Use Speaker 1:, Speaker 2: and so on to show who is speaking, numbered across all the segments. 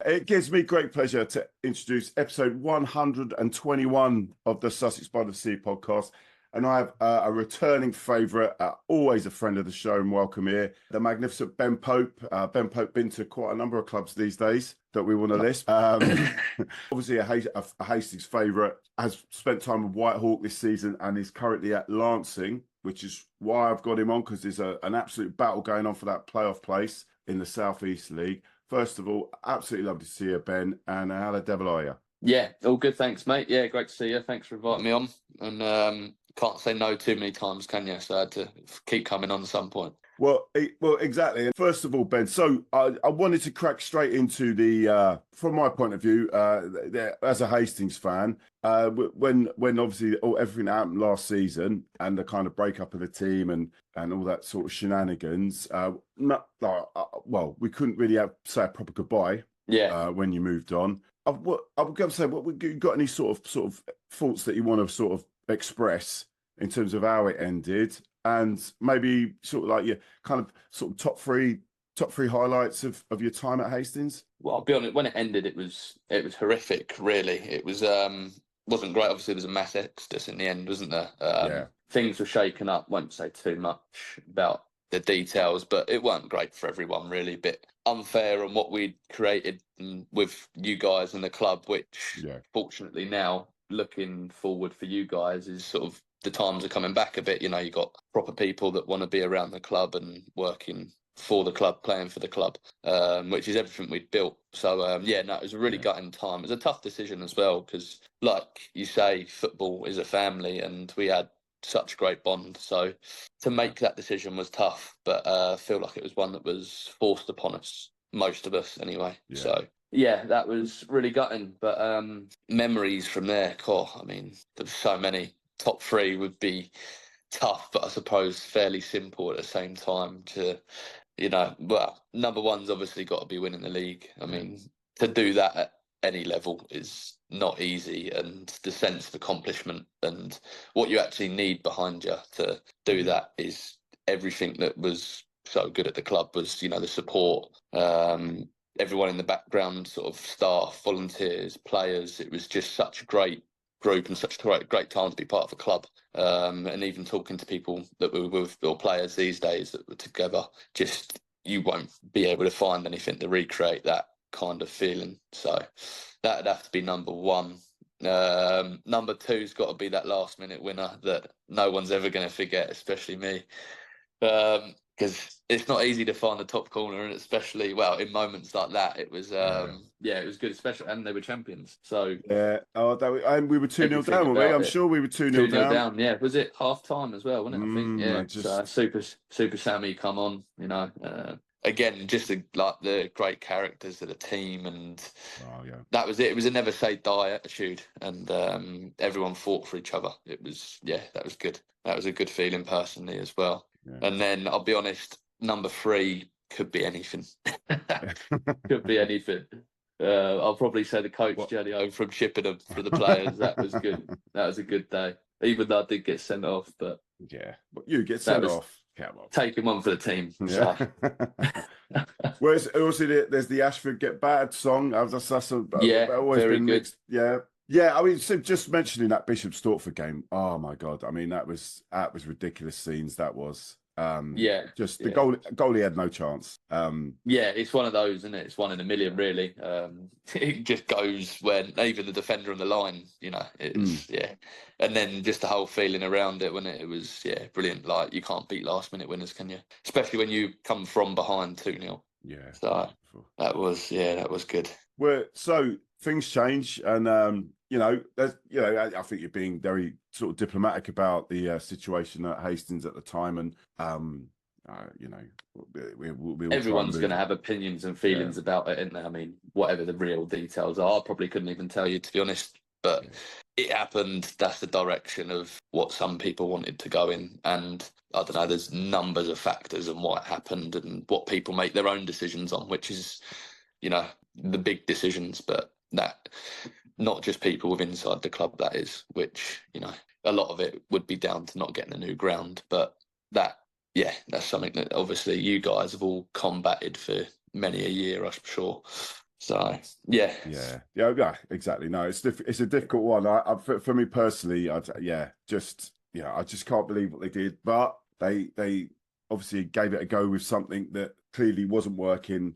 Speaker 1: It gives me great pleasure to introduce episode 121 of the Sussex by the Sea podcast. And I have a returning favourite, always a friend of the show, and welcome here, the magnificent Ben Pope. Ben Pope been to quite a number of clubs these days that we want to list. Obviously a Hastings favourite, has spent time with Whitehawk this season and is currently at Lancing, which is why I've got him on, because there's an absolute battle going on for that playoff place in the South East League. First of all, absolutely lovely to see you, Ben. And how the devil are you?
Speaker 2: Yeah, all good, thanks, mate. Yeah, great to see you. Thanks for inviting me on. And can't say no too many times, can you? So I had to keep coming on at some point.
Speaker 1: Well, exactly. And first of all, Ben, so I wanted to crack straight into the, from my point of view, as a Hastings fan, when obviously everything happened last season and the kind of breakup of the team and all that sort of shenanigans, well, we couldn't really say a proper goodbye.
Speaker 2: Yeah.
Speaker 1: When you moved on. I was going to say, you got any sort of thoughts that you want to sort of express in terms of how it ended, and maybe sort of like your kind of sort of top three highlights of your time at Hastings?
Speaker 2: Well, I'll be honest, when it ended, it was horrific, really. It was wasn't great. Obviously, there was a mass exodus in the end, wasn't there?
Speaker 1: Yeah.
Speaker 2: Things were shaken up. Won't say too much about the details, but it weren't great for everyone, really. A bit unfair on what we'd created with you guys and the club, which fortunately now, looking forward for you guys, is sort of the times are coming back a bit. You know, you got proper people that want to be around the club and working for the club, playing for the club, which is everything we'd built. So, it was a really gutting time. It was a tough decision as well, because like you say, football is a family and we had such a great bond. So to make that decision was tough, but I feel like it was one that was forced upon us, most of us anyway.
Speaker 1: Yeah.
Speaker 2: So that was really gutting. But memories from there, I mean, there's so many. Top three would be tough, but I suppose fairly simple at the same time to, number one's obviously got to be winning the league. I mean, to do that at any level is not easy, and the sense of accomplishment and what you actually need behind you to do that is everything that was so good at the club. Was the support, everyone in the background, sort of staff, volunteers, players. It was just such a great group and such a great time to be part of a club, and even talking to people that were with, or players these days that were together, just you won't be able to find anything to recreate that kind of feeling. So that'd have to be number one. Number two's got to be that last minute winner that no one's ever going to forget, especially me, because it's not easy to find the top corner, and especially in moments like that, it was it was good, especially, and they were champions. So
Speaker 1: and we were 2-0 down, weren't we? I'm sure we were 2-0 down.
Speaker 2: Yeah, was it half time as well, wasn't it? I think so Super Sammy come on, again, just the great characters of the team, and that was it. It was a never say die attitude, and everyone fought for each other. It was that was good. That was a good feeling personally as well. Yeah. And then I'll be honest, number three could be anything. Could be anything. I'll probably say the coach journey home from Chippenham for the players. That was good. That was a good day, even though I did get sent off. But
Speaker 1: you get sent off.
Speaker 2: Taking one for the team. Yeah. So.
Speaker 1: Whereas also there's the Ashford Get Battered song. That's always
Speaker 2: very
Speaker 1: been
Speaker 2: good.
Speaker 1: Mixed. Yeah. I mean, so just mentioning that Bishop Stortford game. Oh my God! I mean, that was ridiculous scenes. That was. Just the goalie had no chance.
Speaker 2: It's one of those, isn't it? It's one in a million, really. It just goes when even the defender on the line, it's and then just the whole feeling around it when it was brilliant. Like, you can't beat last minute winners, can you? Especially when you come from behind 2-0.
Speaker 1: Yeah.
Speaker 2: So that was good.
Speaker 1: Well, so things change, and I think you're being very sort of diplomatic about the situation at Hastings at the time, and
Speaker 2: everyone's going to have opinions and feelings about it, isn't there? I mean, whatever the real details are, I probably couldn't even tell you, to be honest. But it happened. That's the direction of what some people wanted to go in, and I don't know. There's numbers of factors and what happened and what people make their own decisions on, which is, the big decisions, but that. Not just people with inside the club, that is, which, a lot of it would be down to not getting a new ground. But that's something that obviously you guys have all combated for many a year, I'm sure. So yeah,
Speaker 1: yeah, exactly. No, it's it's a difficult one. For me personally, I just can't believe what they did. But they obviously gave it a go with something that clearly wasn't working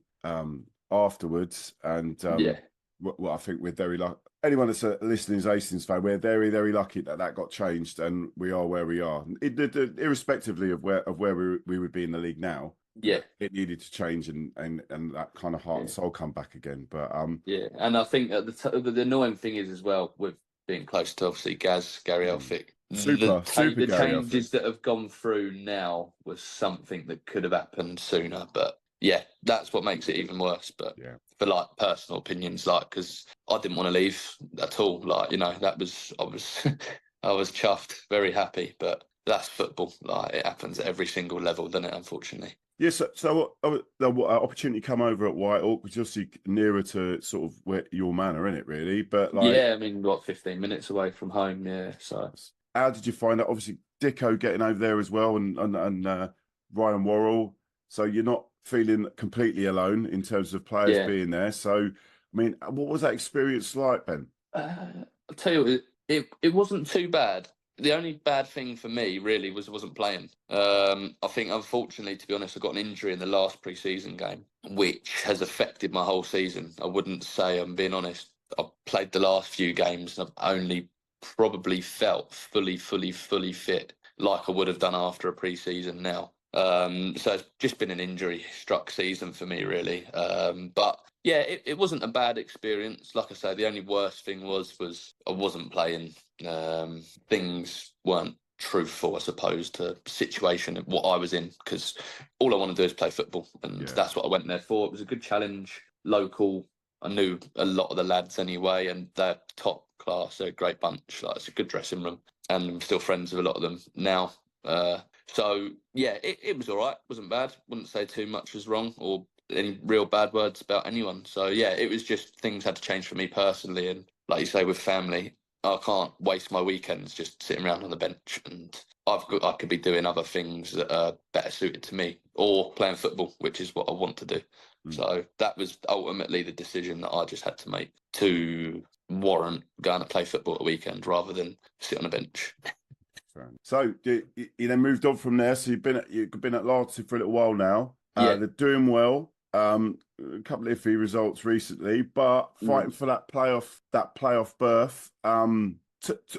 Speaker 1: afterwards. And
Speaker 2: yeah,
Speaker 1: well, I think we're very lucky. Anyone that's listening is Hastings fan. We're very, very lucky that got changed, and we are where we are, irrespectively of where we would be in the league now.
Speaker 2: yeah.
Speaker 1: It needed to change and that kind of heart and soul come back again. But
Speaker 2: Yeah, and I think at the annoying thing is as well with being close to obviously Gary Elphick,
Speaker 1: super
Speaker 2: the
Speaker 1: Gary Elphick.
Speaker 2: changes that have gone through now was something that could have happened sooner. But yeah, that's what makes it even worse. But
Speaker 1: Yeah.
Speaker 2: for like personal opinions, like because I didn't want to leave at all. Like that was I was I was chuffed, very happy. But that's football. Like it happens at every single level, doesn't it? Unfortunately.
Speaker 1: Yes. So what opportunity come over at Whitehall, which is obviously nearer to sort of where your manor, isn't it? Really, but like,
Speaker 2: Yeah, I mean, 15 minutes away from home. Yeah, so
Speaker 1: how did you find that? Obviously, Dicko getting over there as well, and Ryan Worrell. So you're not feeling completely alone in terms of players being there. So, I mean, what was that experience like, Ben?
Speaker 2: I'll tell you, it wasn't too bad. The only bad thing for me really was I wasn't playing. I think, unfortunately, to be honest, I got an injury in the last pre-season game, which has affected my whole season. I wouldn't say, I'm being honest. I've played the last few games and I've only probably felt fully fit like I would have done after a pre-season now. So it's just been an injury-struck season for me, really. But yeah, it wasn't a bad experience. Like I say, the only worst thing was I wasn't playing. Things weren't truthful, I suppose, to the situation of what I was in, because all I want to do is play football, and that's what I went there for. It was a good challenge, local. I knew a lot of the lads anyway, and they're top class. They're a great bunch. Like, it's a good dressing room, and I'm still friends with a lot of them now. So yeah, it was all right. Wasn't bad. Wouldn't say too much was wrong or any real bad words about anyone. So yeah, it was just things had to change for me personally, and like you say, with family, I can't waste my weekends just sitting around on the bench, and I could be doing other things that are better suited to me, or playing football, which is what I want to do. So that was ultimately the decision that I just had to make to warrant going to play football at a weekend rather than sit on a bench.
Speaker 1: So you then moved on from there. So you've been at Larty for a little while now. They're doing well. A couple of iffy results recently, but fighting for that playoff berth. What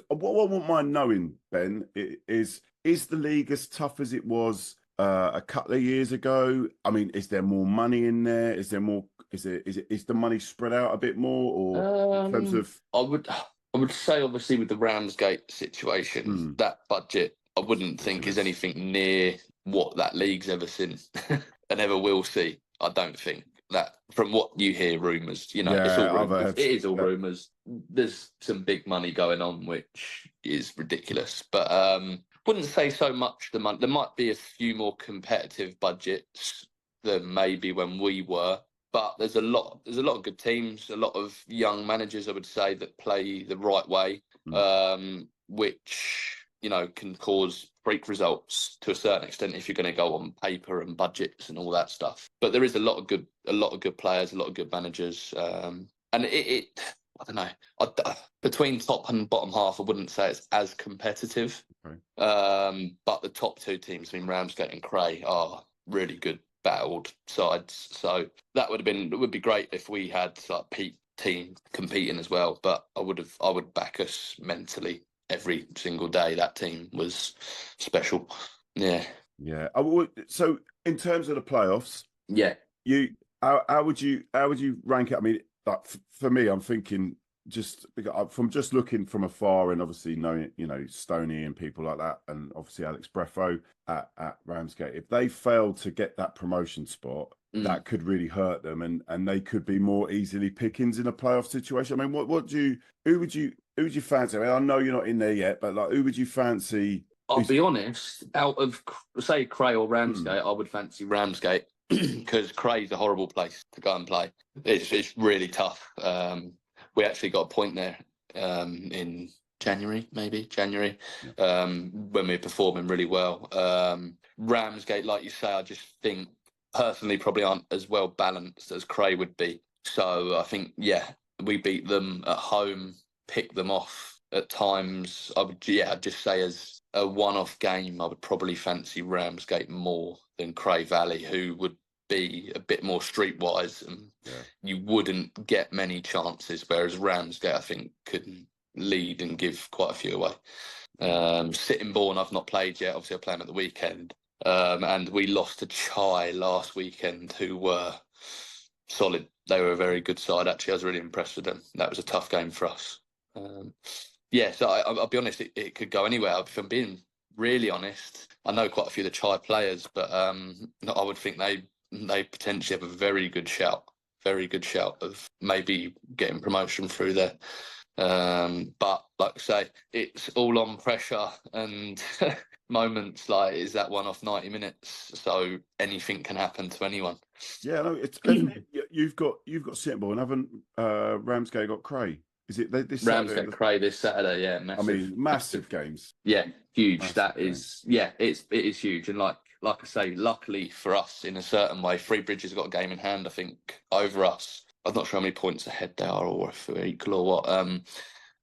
Speaker 1: I wouldn't mind knowing, Ben, is the league as tough as it was a couple of years ago? I mean, is there more money in there? Is there more? Is the money spread out a bit more, or in terms of?
Speaker 2: I would say, obviously, with the Ramsgate situation, that budget I wouldn't think is anything near what that league's ever seen and ever will see. I don't think that, from what you hear, rumours, it's all rumours. It is all rumours. There's some big money going on, which is ridiculous. But wouldn't say so much the money. There might be a few more competitive budgets than maybe when we were. But there's a lot of good teams, a lot of young managers, I would say, that play the right way, which can cause freak results to a certain extent if you're going to go on paper and budgets and all that stuff. But there is a lot of good players, a lot of good managers, and I don't know. Between top and bottom half, I wouldn't say it's as competitive.
Speaker 1: Right.
Speaker 2: But the top two teams, I mean, Ramsgate and Cray, are really good battled sides. So it would be great if we had like peak team competing as well. But I would back us mentally every single day. That team was special. Yeah.
Speaker 1: Yeah. So in terms of the playoffs, how would you rank it? I mean, like for me, I'm thinking from just looking from afar and obviously knowing, Stoney and people like that, and obviously Alex Breffo at Ramsgate, if they failed to get that promotion spot, that could really hurt them, and they could be more easily pickings in a playoff situation. I mean, who would you fancy? I mean, I know you're not in there yet, but like, who would you fancy?
Speaker 2: I'll be honest, out of, say, Cray or Ramsgate, I would fancy Ramsgate, because Cray's a horrible place to go and play. It's really tough. We actually got a point there in January, when we were performing really well. Ramsgate, like you say, I just think personally probably aren't as well balanced as Cray would be. So I think, we beat them at home, picked them off at times. I'd just say as a one-off game, I would probably fancy Ramsgate more than Cray Valley, who would be a bit more streetwise, and you wouldn't get many chances, whereas Ramsgate, I think, could lead and give quite a few away. Sittingbourne, I've not played yet. Obviously, I play them at the weekend. And we lost to Chai last weekend, who were solid. They were a very good side, actually. I was really impressed with them. That was a tough game for us. So I'll be honest, it could go anywhere. If I'm being really honest, I know quite a few of the Chai players, but I would think they potentially have a very good shout of maybe getting promotion through there. But like I say, it's all on pressure, and moments like, is that one off 90 minutes? So anything can happen to anyone.
Speaker 1: Yeah, no, it's you've got Sittingbourne, haven't Ramsgate got Cray? Is it this
Speaker 2: Ramsgate
Speaker 1: Saturday?
Speaker 2: Cray this Saturday, yeah, massive.
Speaker 1: I mean, massive games.
Speaker 2: Yeah, huge.
Speaker 1: Massive
Speaker 2: That
Speaker 1: games.
Speaker 2: is, it is huge. And like I say, luckily for us, in a certain way, Three Bridges have got a game in hand, I think, over us. I'm not sure how many points ahead they are, or if we're equal or what.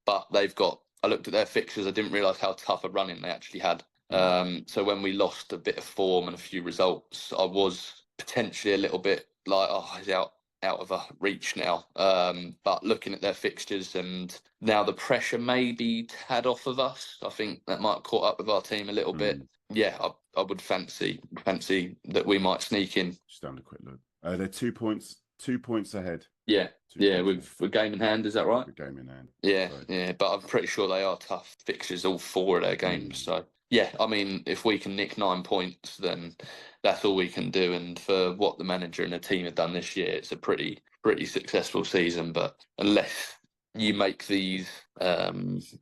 Speaker 2: But they've got, I looked at their fixtures, I didn't realise how tough a run-in they actually had. So when we lost a bit of form and a few results, I was potentially a little bit like, he's out of our reach now. But looking at their fixtures, and now the pressure may be tad off of us, I think that might have caught up with our team a little bit. Yeah, I would fancy that we might sneak in.
Speaker 1: Just having a quick look. They're 2 points ahead.
Speaker 2: Yeah. With game in hand, is that right?
Speaker 1: With game in hand.
Speaker 2: Yeah, but I'm pretty sure they are tough fixtures, all four of their games. So yeah, I mean, if we can nick 9 points, then that's all we can do. And for what the manager and the team have done this year, it's a pretty successful season. But unless you make these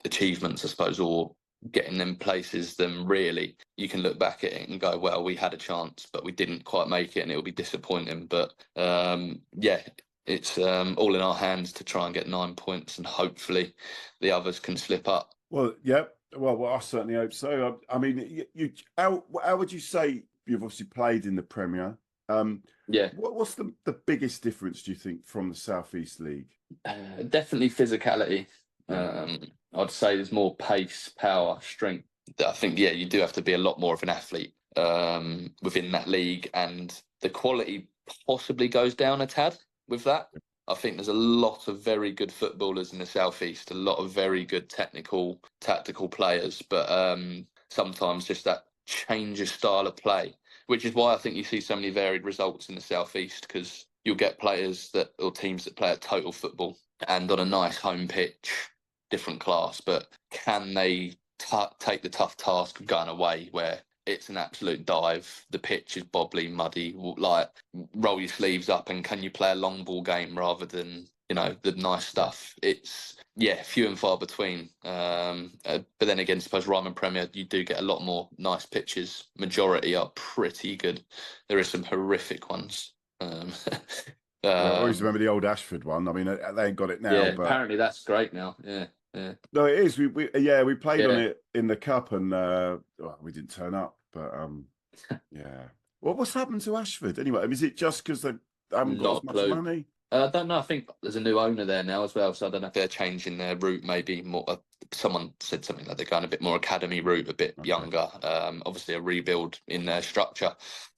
Speaker 2: achievements, I suppose, or getting them places, then really you can look back at it and go, well, we had a chance, but we didn't quite make it, and it'll be disappointing. But it's all in our hands to try and get 9 points, and hopefully the others can slip up.
Speaker 1: Well, yeah. Well, I certainly hope so. I mean, how would you say, you've obviously played in the Premier? What's the biggest difference, do you think, from the South East League?
Speaker 2: Definitely physicality. I'd say there's more pace, power, strength. I think, you do have to be a lot more of an athlete within that league, and the quality possibly goes down a tad with that. I think there's a lot of very good footballers in the Southeast, a lot of very good technical, tactical players, but sometimes just that change of style of play, which is why I think you see so many varied results in the Southeast, because you'll get players or teams that play at total football and on a nice home pitch, different class, but can they take the tough task of going away where it's an absolute dive, the pitch is bobbly, muddy, like roll your sleeves up, and can you play a long ball game rather than, the nice stuff? It's, few and far between. But then again, suppose Ryman Premier, you do get a lot more nice pitches. Majority are pretty good. There are some horrific ones.
Speaker 1: I always remember the old Ashford one. I mean, they ain't got it now.
Speaker 2: Yeah,
Speaker 1: but
Speaker 2: apparently that's great now. Yeah.
Speaker 1: No, it is. We played on it in the cup, and we didn't turn up. But what's happened to Ashford anyway? I mean, is it just because they haven't got as much money?
Speaker 2: I don't know. I think there's a new owner there now as well, so I don't know if they're changing their route. Maybe more. Someone said something like they're going a bit more academy route, a bit younger. Obviously, a rebuild in their structure,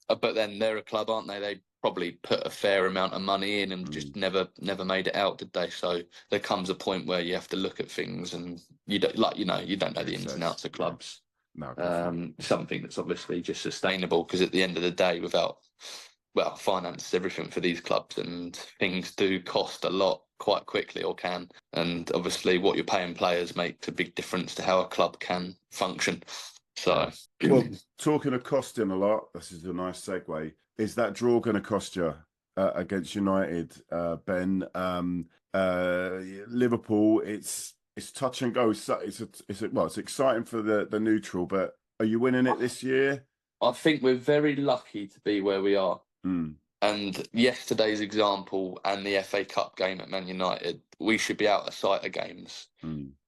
Speaker 2: but then they're a club, aren't they? They probably put a fair amount of money in and just never made it out, did they? So there comes a point where you have to look at things, and you don't know the ins and outs of clubs.
Speaker 1: No,
Speaker 2: something that's obviously just sustainable, because at the end of the day, without finance is everything for these clubs, and things do cost a lot quite quickly, or can. And obviously, what you're paying players makes a big difference to how a club can function. So,
Speaker 1: well, talking of costing a lot, this is a nice segue. Is that draw going to cost you against United, Ben? Liverpool, it's touch and go. It's exciting for the neutral, but are you winning it this year?
Speaker 2: I think we're very lucky to be where we are. And yesterday's example and the FA Cup game at Man United, we should be out of sight of games.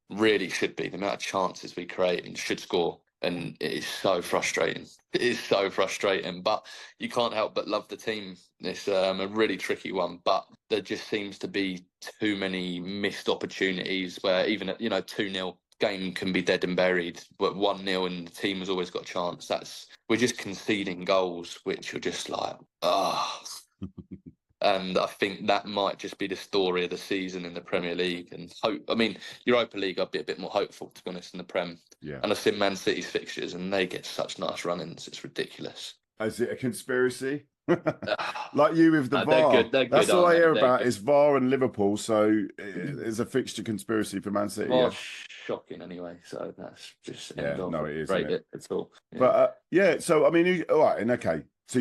Speaker 2: Really should be. The amount of chances we create and should score. and it is so frustrating. It is so frustrating, but you can't help but love the team. It's a really tricky one, but there just seems to be too many missed opportunities where even at 2-0 game can be dead and buried, but 1-0 and the team has always got a chance. We're just conceding goals, which are just like, And I think that might just be the story of the season in the Premier League. And Europa League, I'd be a bit more hopeful, to be honest, in the Prem.
Speaker 1: Yeah.
Speaker 2: And I've seen Man City's fixtures, and they get such nice run-ins. It's ridiculous.
Speaker 1: Is it a conspiracy? Like you with the VAR.
Speaker 2: They're good,
Speaker 1: That's all I hear about
Speaker 2: good.
Speaker 1: is VAR and Liverpool. So it's a fixture conspiracy for Man City.
Speaker 2: VAR's shocking anyway. So that's just
Speaker 1: it is.
Speaker 2: Rate it at all. Yeah.
Speaker 1: But so I mean, all right, and okay. So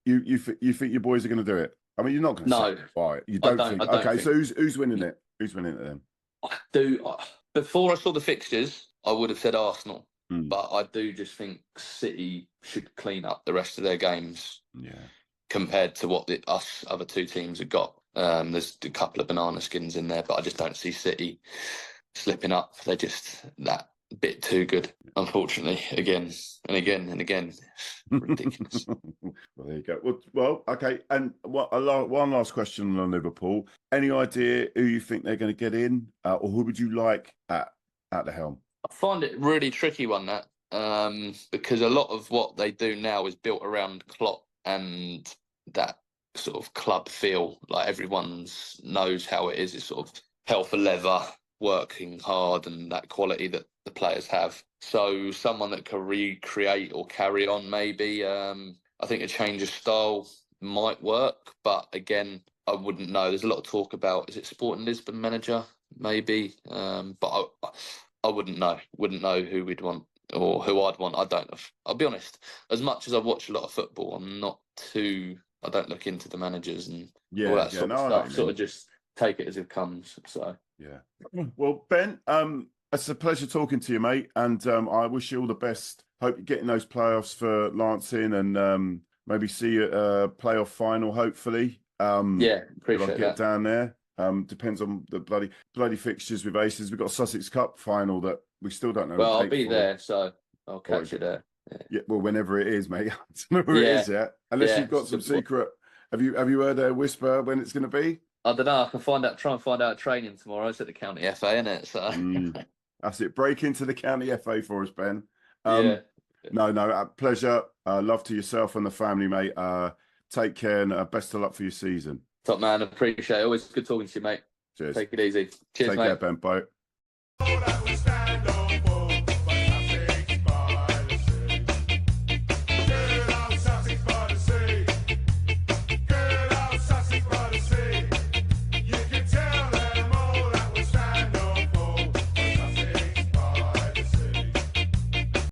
Speaker 1: you think your boys are going to do it? I mean, you're not going to.
Speaker 2: No,
Speaker 1: Right? You don't think?
Speaker 2: I don't
Speaker 1: okay,
Speaker 2: think.
Speaker 1: so who's winning it? Who's winning it then?
Speaker 2: I do. Before I saw the fixtures, I would have said Arsenal. But I do just think City should clean up the rest of their games.
Speaker 1: Yeah.
Speaker 2: Compared to what the other two teams have got. There's a couple of banana skins in there, but I just don't see City slipping up. They're just that bit too good, unfortunately, again and again and again. Ridiculous.
Speaker 1: Well, there you go. Well, okay. And one last question on Liverpool. Any idea who you think they're going to get in, or who would you like at the helm?
Speaker 2: I find it really tricky one, that, because a lot of what they do now is built around Klopp and that sort of club feel. Like everyone's knows how it is. It's sort of hell for leather, working hard, and that quality that the players have. So someone that can recreate or carry on, maybe. I think a change of style might work, but again, I wouldn't know. There's a lot of talk about, is it Sporting Lisbon manager? Maybe, but I wouldn't know. Wouldn't know who we'd want or who I'd want. I don't know. I'll be honest. As much as I watch a lot of football, I don't look into the managers and all that sort of stuff. Sort of just take it as it comes. So
Speaker 1: yeah. Well, Ben, it's a pleasure talking to you, mate, and I wish you all the best. Hope you're getting those playoffs for Lancing, and maybe see a playoff final. Hopefully,
Speaker 2: appreciate
Speaker 1: get
Speaker 2: that.
Speaker 1: down there. Depends on the bloody fixtures with Aces. We've got a Sussex Cup final that we still don't know.
Speaker 2: Well, I'll be there, so I'll catch you there.
Speaker 1: Yeah, well, whenever it is, mate. I don't know where it is yet. Unless you've got some secret. Have you heard a whisper when it's going to be?
Speaker 2: I don't know. I can try and find out training tomorrow. It's at the county FA, isn't it? So
Speaker 1: that's it. Break into the county FA for us, Ben.
Speaker 2: No,
Speaker 1: pleasure. Love to yourself and the family, mate. Take care and best of luck for your season.
Speaker 2: Top man, appreciate it. Always good talking to you, mate.
Speaker 1: Cheers.
Speaker 2: Take it easy. Cheers,
Speaker 1: Take
Speaker 2: mate.
Speaker 1: care, Ben. Bye.